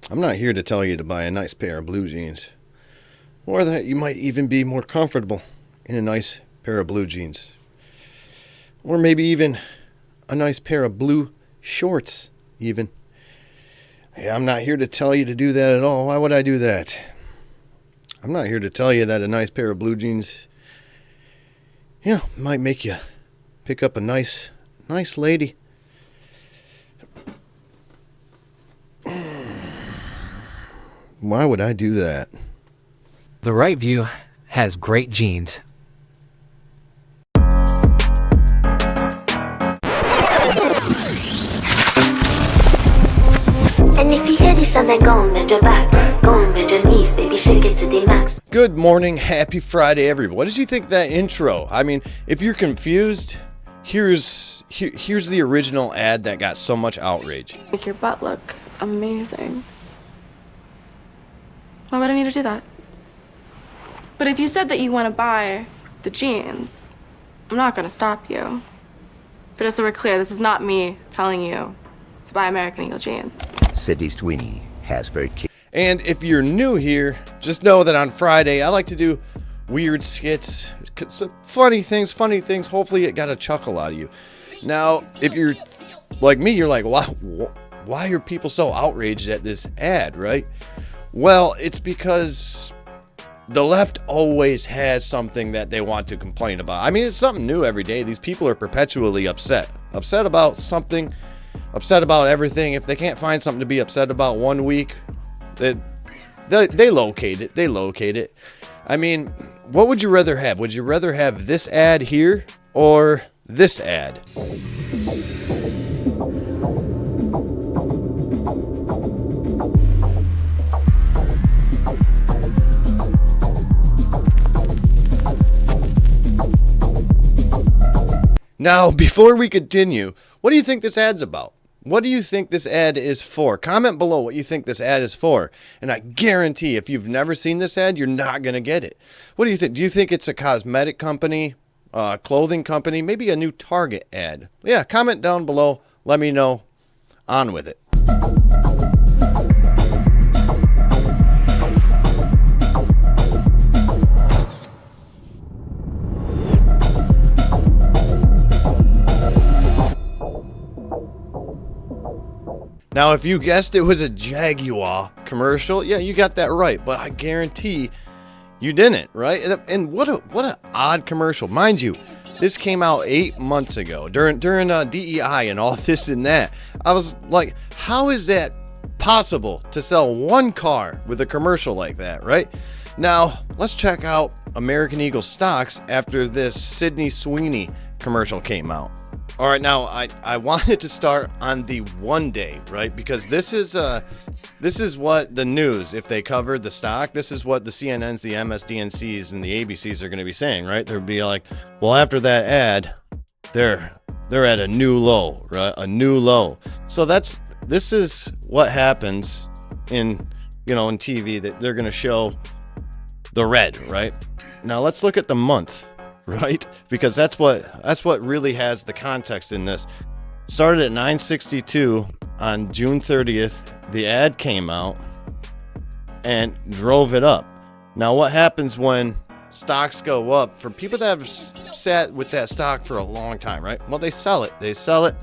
I'm not here to tell you to buy a nice pair of blue jeans, or that you might even be more comfortable in a nice pair of blue jeans, or maybe even a nice pair of blue shorts even. Hey, I'm not here to tell you to do that at all. Why would I do that? I'm not here to tell you that a nice pair of blue jeans, might make you pick up a nice lady. Why would I do that? The Right View has great jeans. And if you hear this song, then go and bend your back. Go and bend your knees, baby, shake it to the max. Good morning, happy Friday, everyone. What did you think of that intro? I mean, if you're confused, here's the original ad that got so much outrage. Make your butt look amazing. Why would I need to do that? But if you said that you want to buy the jeans, I'm not going to stop you. But just so we're clear, this is not me telling you to buy American Eagle jeans. Sydney Sweeny has very key. And if you're new here, just know that on Friday, I like to do weird skits, some funny things. Hopefully it got a chuckle out of you. Now, if you're like me, you're like, why are people so outraged at this ad, right? Well, it's because the left always has something that they want to complain about. I mean, it's something new every day. These people are perpetually upset about something, upset about everything. If they can't find something to be upset about one week, they locate it. I mean, what would you rather have? Would you rather have this ad here or this ad? Now, before we continue, what do you think this ad's about? What do you think this ad is for? Comment below what you think this ad is for. And I guarantee if you've never seen this ad, you're not going to get it. What do you think? Do you think it's a cosmetic company, clothing company, maybe a new Target ad? Yeah, comment down below. Let me know. On with it. Now, if you guessed it was a Jaguar commercial, yeah, you got that right. But I guarantee you didn't, right? And what an odd commercial. Mind you, this came out 8 months ago during DEI and all this and that. I was like, how is that possible to sell one car with a commercial like that, right? Now, let's check out American Eagle stocks after this Sydney Sweeny commercial came out. All right, now I wanted to start on the 1 day, right? Because this is what the news, if they covered the stock, this is what the CNNs, the MSDNCs, and the ABCs are going to be saying, right? They'll be like, well, after that ad, they're at a new low, right? A new low. So this is what happens in TV, that they're going to show the red, right? Now let's look at the month. Right? Because that's what really has the context in this. Started at 962 on June 30th. The ad came out and drove it up. Now, what happens when stocks go up? For people that have sat with that stock for a long time, right? Well, they sell it.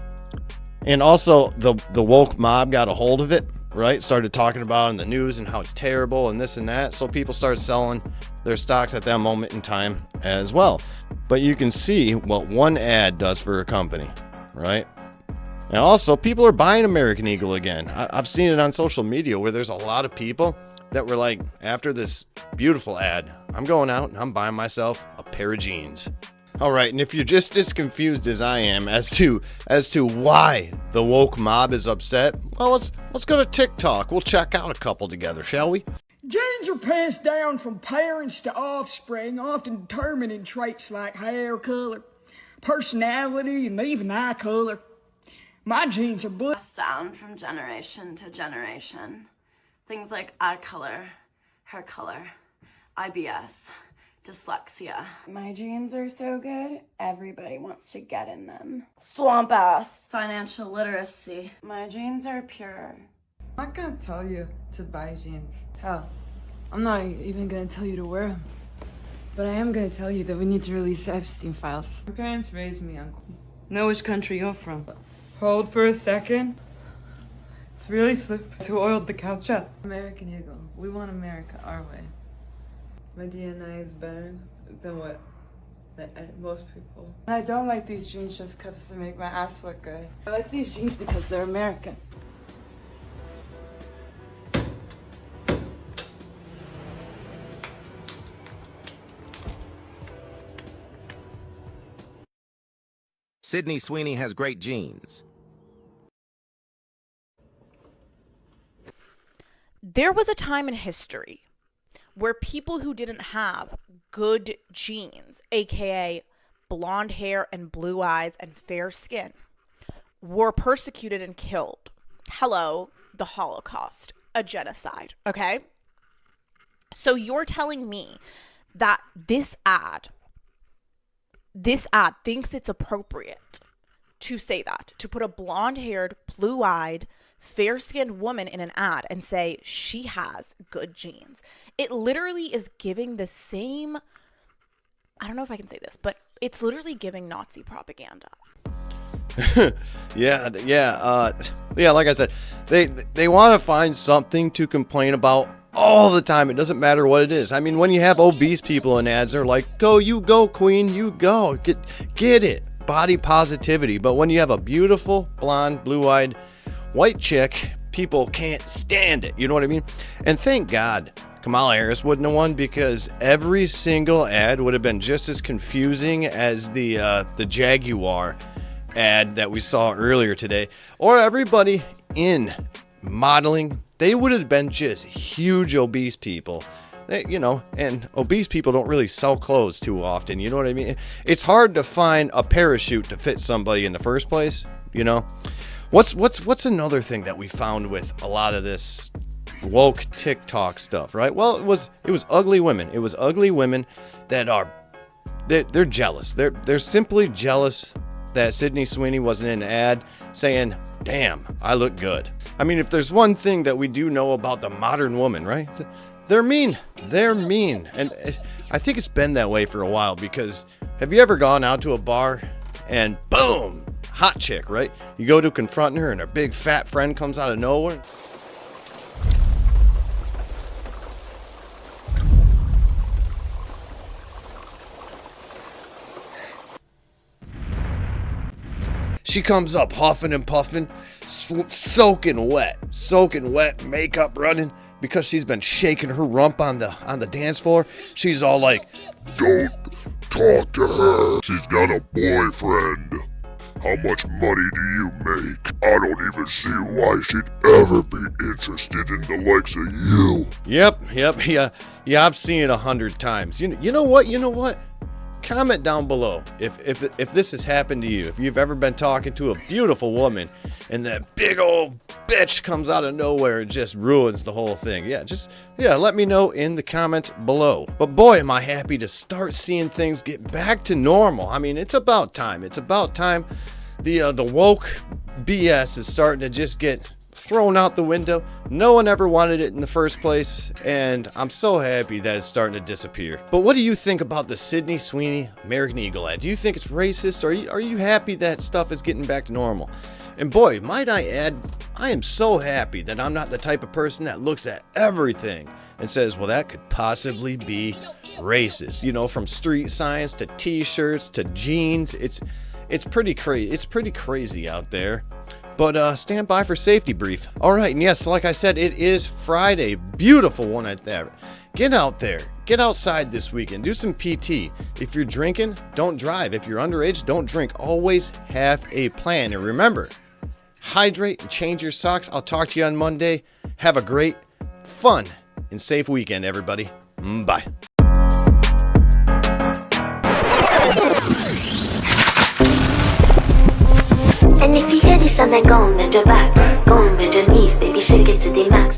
And also the woke mob got a hold of it, right? Started talking about it in the news and how it's terrible and this and that. So people started selling their stocks at that moment in time as well. But you can see what one ad does for a company, right? And also, people are buying American Eagle again. I've seen it on social media where there's a lot of people that were like, after this beautiful ad, I'm going out and I'm buying myself a pair of jeans. All right, and if you're just as confused as I am as to why the woke mob is upset, well, let's go to TikTok. We'll check out a couple together, shall we? Genes are passed down from parents to offspring, often determining traits like hair color, personality, and even eye color. My genes are Passed down from generation to generation. Things like eye color, hair color, IBS, dyslexia. My genes are so good, everybody wants to get in them. Swamp ass. Financial literacy. My genes are pure. I'm not gonna tell you to buy jeans. Hell, I'm not even gonna tell you to wear them. But I am gonna tell you that we need to release the Epstein files. My parents raised me, uncle. Know which country you're from. Hold for a second. It's really slippery. Who oiled the couch up? American Eagle. We want America our way. My DNA is better than what most people. I don't like these jeans just because they make my ass look good. I like these jeans because they're American. Sydney Sweeny has great genes. There was a time in history where people who didn't have good genes, aka blonde hair and blue eyes and fair skin, were persecuted and killed. Hello, the Holocaust, a genocide, okay? So you're telling me that this ad thinks it's appropriate to say that, to put a blonde-haired, blue-eyed, fair-skinned woman in an ad and say she has good genes. It literally is giving the same, I don't know if I can say this, but it's literally giving Nazi propaganda. Yeah, like I said, they want to find something to complain about all the time. It doesn't matter what it is. I mean, when you have obese people in ads, they're like, go, you go, queen, you go. Get it. Body positivity. But when you have a beautiful, blonde, blue-eyed, white chick, people can't stand it. You know what I mean? And thank God Kamala Harris wouldn't have won, because every single ad would have been just as confusing as the Jaguar ad that we saw earlier today. Or everybody in modeling, they would have been just huge obese people. And obese people don't really sell clothes too often. You know what I mean? It's hard to find a parachute to fit somebody in the first place, you know? What's another thing that we found with a lot of this woke TikTok stuff, right? Well, it was ugly women. It was ugly women that they're jealous. They're simply jealous that Sydney Sweeny wasn't in an ad saying, damn, I look good. I mean, if there's one thing that we do know about the modern woman, right? They're mean. They're mean. And I think it's been that way for a while, because have you ever gone out to a bar and boom, hot chick, right? You go to confront her and her big fat friend comes out of nowhere. She comes up huffing and puffing, soaking wet, makeup running, because she's been shaking her rump on the dance floor. She's all like, don't talk to her. She's got a boyfriend. How much money do you make? I don't even see why she'd ever be interested in the likes of you. Yep, yeah, I've seen it 100 times. You know what? Comment down below if this has happened to you. If you've ever been talking to a beautiful woman and that big old bitch comes out of nowhere and just ruins the whole thing. Yeah, let me know in the comments below. But boy, am I happy to start seeing things get back to normal. I mean, it's about time. The woke BS is starting to just get thrown out the window. No one ever wanted it in the first place, and I'm so happy that it's starting to disappear. But what do you think about the Sydney Sweeny American Eagle ad? Do you think it's racist, or are you happy that stuff is getting back to normal? And boy, might I add, I am so happy that I'm not the type of person that looks at everything and says, well, that could possibly be racist. You know, from street signs to t-shirts to jeans. It's pretty crazy. It's pretty crazy out there. But stand by for safety brief. All right, and yes, like I said, it is Friday. Beautiful one at that. Get out there. Get outside this weekend. Do some PT. If you're drinking, don't drive. If you're underage, don't drink. Always have a plan. And remember, hydrate and change your socks. I'll talk to you on Monday. Have a great, fun, and safe weekend, everybody. Bye. And if you hear this and then go on bend your back, go on bend your knees, baby, shake it to the max.